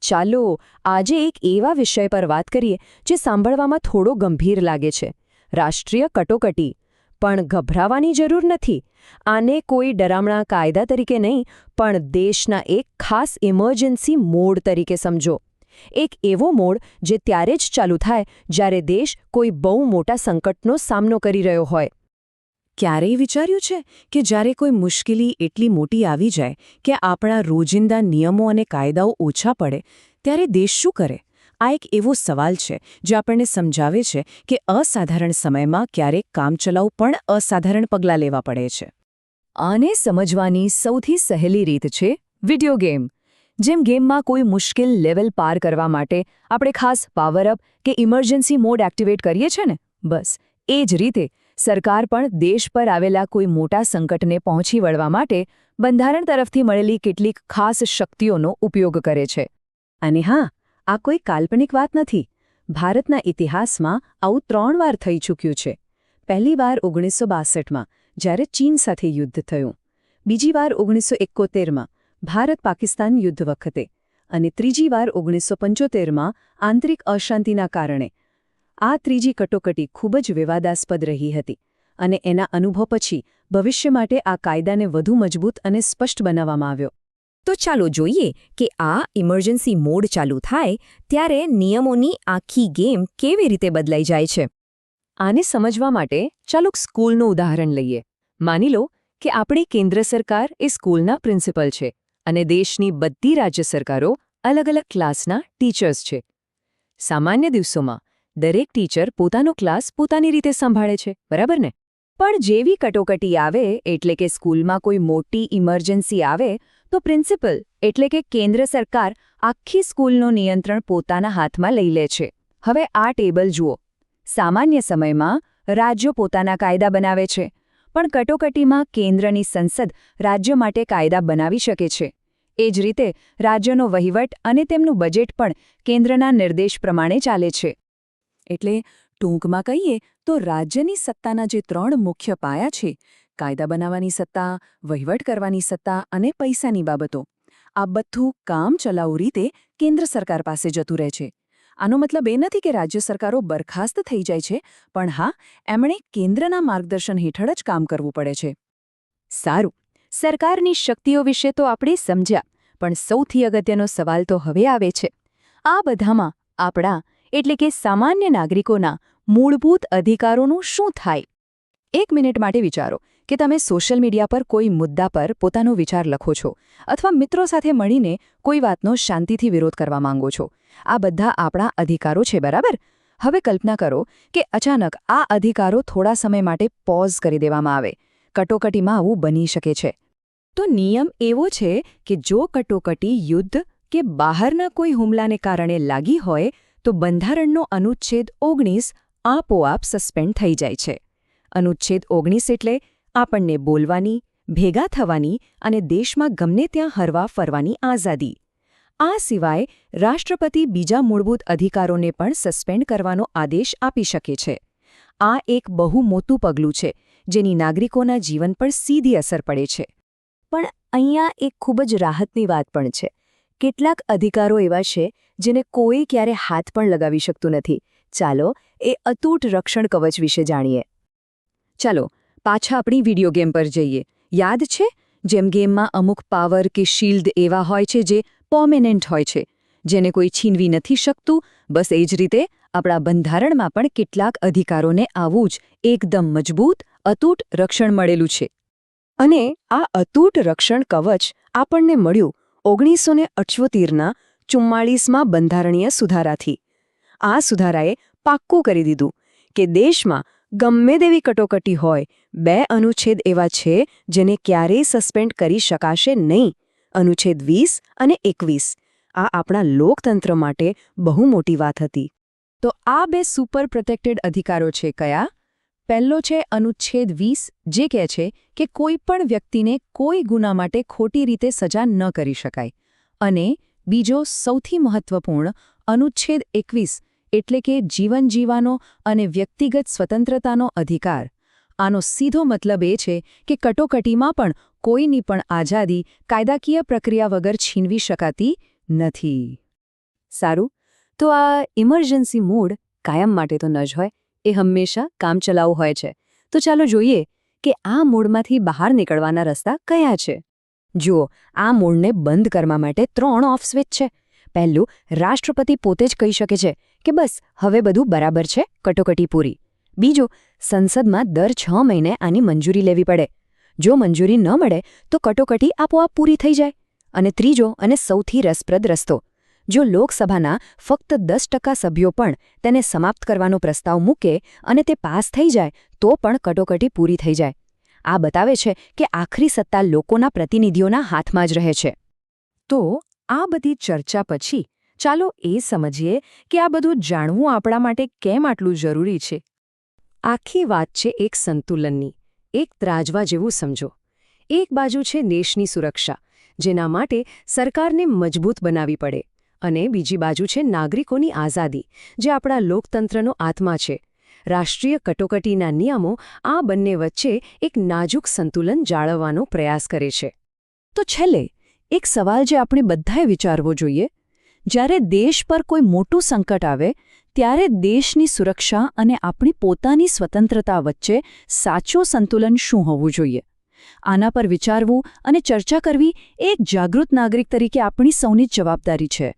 ચાલો આજે એક એવા વિષય પર વાત કરીએ જે સાંભળવામાં થોડો ગંભીર લાગે છે, રાષ્ટ્રીય કટોકટી. પણ ગભરાવાની જરૂર નથી. આને કોઈ ડરામણા કાયદા તરીકે નહીં, પણ દેશના એક ખાસ ઇમરજન્સી મોડ તરીકે સમજો. એક એવો મોડ જે ત્યારે જ ચાલુ થાય જ્યારે દેશ કોઈ બહુ મોટા સંકટનો સામનો કરી રહ્યો હોય. ક્યારેય વિચાર્યું છે કે જ્યારે કોઈ મુશ્કેલી એટલી મોટી આવી જાય કે આપણા રોજિંદા નિયમો અને કાયદાઓ ઓછા પડે, ત્યારે દેશ શું કરે? આ એક એવો સવાલ છે જે આપણને સમજાવે છે કે અસાધારણ સમયમાં ક્યારેક કામચલાઉ પણ અસાધારણ પગલાં લેવા પડે છે. આને સમજવાની સૌથી સહેલી રીત છે વિડિયો ગેમ. જેમ ગેમમાં કોઈ મુશ્કેલ લેવલ પાર કરવા માટે આપણે ખાસ પાવર અપ કે ઇમરજન્સી મોડ એક્ટિવેટ કરીએ છીએ ને, બસ એ જ રીતે સરકાર પણ દેશ પર આવેલા કોઈ મોટા સંકટને પહોંચી વળવા માટે બંધારણ તરફથી મળેલી કેટલીક ખાસ શક્તિઓનો ઉપયોગ કરે છે. અને હા, આ કોઈ કાલ્પનિક વાત નથી. ભારતના ઇતિહાસમાં આવું 3 વાર થઈ ચૂક્યું છે. પહેલી વાર 1962માં, જ્યારે ચીન સાથે યુદ્ધ થયું. બીજી વાર 1971માં, ભારત-પાકિસ્તાન યુદ્ધ વખતે. અને ત્રીજી વાર 1975માં, આંતરિક અશાંતિના કારણે. આ ત્રીજી કટોકટી ખૂબ જ વિવાદાસ્પદ રહી હતી, અને એના અનુભવ પછી ભવિષ્ય માટે આ કાયદાને વધુ મજબૂત અને સ્પષ્ટ બનાવવામાં આવ્યો. તો ચાલો જોઈએ કે આ ઇમરજન્સી મોડ ચાલુ થાય ત્યારે નિયમોની આખી ગેમ કેવી રીતે બદલાઈ જાય છે. આને સમજવા માટે ચાલો સ્કૂલનું ઉદાહરણ લઈએ. માની લો કે આપણી કેન્દ્ર સરકાર એ સ્કૂલના પ્રિન્સિપલ છે અને દેશની બધી રાજ્ય સરકારો અલગ અલગ ક્લાસના ટીચર્સ છે. સામાન્ય દિવસોમાં દરેક ટીચર પોતાનો ક્લાસ પોતાની રીતે સંભાળે છે, બરાબર ને? પણ જેવી કટોકટી આવે, એટલે કે સ્કૂલમાં કોઈ મોટી ઇમરજન્સી આવે, તો પ્રિન્સિપલ એટલે કે કેન્દ્ર સરકાર આખી સ્કૂલનું નિયંત્રણ પોતાના હાથમાં લઈ લે છે. હવે આ ટેબલ જુઓ. સામાન્ય સમયમાં રાજ્યો પોતાના કાયદા બનાવે છે, પણ કટોકટીમાં કેન્દ્રની સંસદ રાજ્ય માટે કાયદા બનાવી શકે છે. એ જ રીતે રાજ્યનો વહીવટ અને તેમનું બજેટ પણ કેન્દ્રના નિર્દેશ પ્રમાણે ચાલે છે. એટલે ટૂંકમાં કહીએ તો રાજ્યની સત્તાના જે 3 મુખ્ય પાયા છે, કાયદા બનાવવાની સત્તા, વહીવટ કરવાની સત્તા અને પૈસાની બાબતો, આ બધું કામચલાઉ રીતે કેન્દ્ર સરકાર પાસે જતું રહે છે. આનો મતલબ એ નથી કે રાજ્ય સરકારો બરખાસ્ત થઈ જાય છે, પણ હા, એમણે કેન્દ્રના માર્ગદર્શન હેઠળ જ કામ કરવું પડે છે. સારું, સરકારની શક્તિઓ વિશે તો આપણે સમજ્યા, પણ સૌથી અગત્યનો સવાલ તો હવે આવે છે. આ બધામાં આપણા એટલે કે સામાન્ય નાગરિકોના મૂળભૂત અધિકારોનું શું થાય? 1 મિનિટ માટે વિચારો કે તમે સોશિયલ મીડિયા પર કોઈ મુદ્દા પર પોતાનો વિચાર લખો છો, અથવા મિત્રો સાથે મળીને કોઈ વાતનો શાંતિથી વિરોધ કરવા માંગો છો. આ બધા આપણા અધિકારો છે, બરાબર? હવે કલ્પના કરો કે અચાનક આ અધિકારો થોડા સમય માટે પોઝ કરી દેવામાં આવે. કટોકટીમાં આવું બની શકે છે. તો નિયમ એવો છે કે જો કટોકટી યુદ્ધ કે બહારના કોઈ હુમલાને કારણે લાગી હોય, તો બંધારણનો અનુચ્છેદ 19 આપોઆપ સસ્પેન્ડ થઈ જાય છે. અનુચ્છેદ 19 એટલે આપણને બોલવાની, ભેગા થવાની અને દેશમાં ગમે ત્યાં હરવા ફરવાની આઝાદી. આ સિવાય રાષ્ટ્રપતિ બીજા મૂળભૂત અધિકારોને પણ સસ્પેન્ડ કરવાનો આદેશ આપી શકે છે. આ એક બહુ મોટું પગલું છે, જેની નાગરિકોના જીવન પર સીધી અસર પડે છે. પણ અહીંયા એક ખૂબ જ રાહતની વાત પણ છે. કેટલાક અધિકારો એવા છે જેને કોઈ ક્યારે હાથ પણ લગાવી શકતું નથી. ચાલો એ અતૂટ રક્ષણ કવચ વિશે જાણીએ. ચાલો પાછા આપણી વિડિયો ગેમ પર જઈએ. યાદ છે, જેમ ગેમમાં અમુક પાવર કે શિલ્ડ એવા હોય છે જે પરમેનન્ટ હોય છે, જેને કોઈ છીનવી નથી શકતું. બસ એ જ રીતે આપણા બંધારણમાં પણ કેટલાક અધિકારોને આવું જ એકદમ મજબૂત, અતૂટ રક્ષણ મળેલું છે. અને આ અતૂટ રક્ષણ કવચ આપણને મળ્યું 1978ના 44માં બંધારણીય સુધારાથી. આ સુધારાએ પાક્કું કરી દીધું કે દેશમાં ગમે તેવી કટોકટી હોય, 2 અનુચ્છેદ એવા છે જેને ક્યારેય સસ્પેન્ડ કરી શકાશે નહીં. અનુચ્છેદ 20 અને 21. આ આપણા લોકતંત્ર માટે બહુ મોટી વાત હતી. તો આ 2 સુપર પ્રોટેક્ટેડ અધિકારો છે કયા? પહેલો છે અનુચ્છેદ 20, જે કહે છે કે કોઈ પણ વ્યક્તિને કોઈ ગુના માટે ખોટી રીતે સજા ન કરી શકાય. અને બીજો સૌથી મહત્વપૂર્ણ અનુચ્છેદ 21, એટલે કે જીવન જીવવાનો અને વ્યક્તિગત સ્વતંત્રતાનો અધિકાર. આનો સીધો મતલબ એ છે કે કટોકટીમાં પણ કોઈની પણ આઝાદી કાયદાકીય પ્રક્રિયા વગર છીનવી શકાતી નથી. સારું, તો આ ઇમરજન્સી મોડ કાયમ માટે તો ન જ હોય, એ હંમેશા કામચલાઉ હોય છે. તો ચાલો જોઈએ કે આ મોડમાંથી બહાર નીકળવાના રસ્તા કયા છે. જુઓ, આ મોડને બંધ કરવા માટે 3 ઓફ સ્વિચ છે. પહેલું, રાષ્ટ્રપતિ પોતે જ કહી શકે છે કે બસ હવે બધું બરાબર છે, કટોકટી પૂરી. બીજું, સંસદમાં દર 6 મહિને આની મંજૂરી લેવી પડે. જો મંજૂરી ન મળે તો કટોકટી આપોઆપ પૂરી થઈ જાય. અને ત્રીજો અને સૌથી રસપ્રદ રસ્તો, જો લોકસભાના ફક્ત 10% સભ્યો પણ તેને સમાપ્ત કરવાનો પ્રસ્તાવ મૂકે અને તે પાસ થઈ જાય તો પણ કટોકટી પૂરી થઈ જાય. આ બતાવે છે કે આખરી સત્તા લોકોના પ્રતિનિધિઓના હાથમાં જ રહે છે. તો આ બધી ચર્ચા પછી ચાલો એ સમજીએ કે આ બધું જાણવું આપણા માટે કેમ આટલું જરૂરી છે. આખી વાત છે એક સંતુલનની, એક ત્રાજવા જેવું સમજો. એક બાજુ છે દેશની સુરક્ષા, જેના માટે સરકારને મજબૂત બનાવવી પડે, અને બીજી બાજુ છે નાગરિકોની આઝાદી, જે આપણા લોકતંત્રનો આત્મા છે. રાષ્ટ્રીય કટોકટીના નિયમો આ બંને વચ્ચે એક નાજુક સંતુલન જાળવવાનો પ્રયાસ કરે છે. તો છેલ્લે એક સવાલ જે આપણે બધાએ વિચારવો જોઈએ, જ્યારે દેશ પર કોઈ મોટું સંકટ આવે ત્યારે દેશની સુરક્ષા અને આપણી પોતાની સ્વતંત્રતા વચ્ચે સાચું સંતુલન શું હોવું જોઈએ? આના પર વિચારવું અને ચર્ચા કરવી એ એક જાગૃત નાગરિક તરીકે આપણી સૌની જ જવાબદારી છે.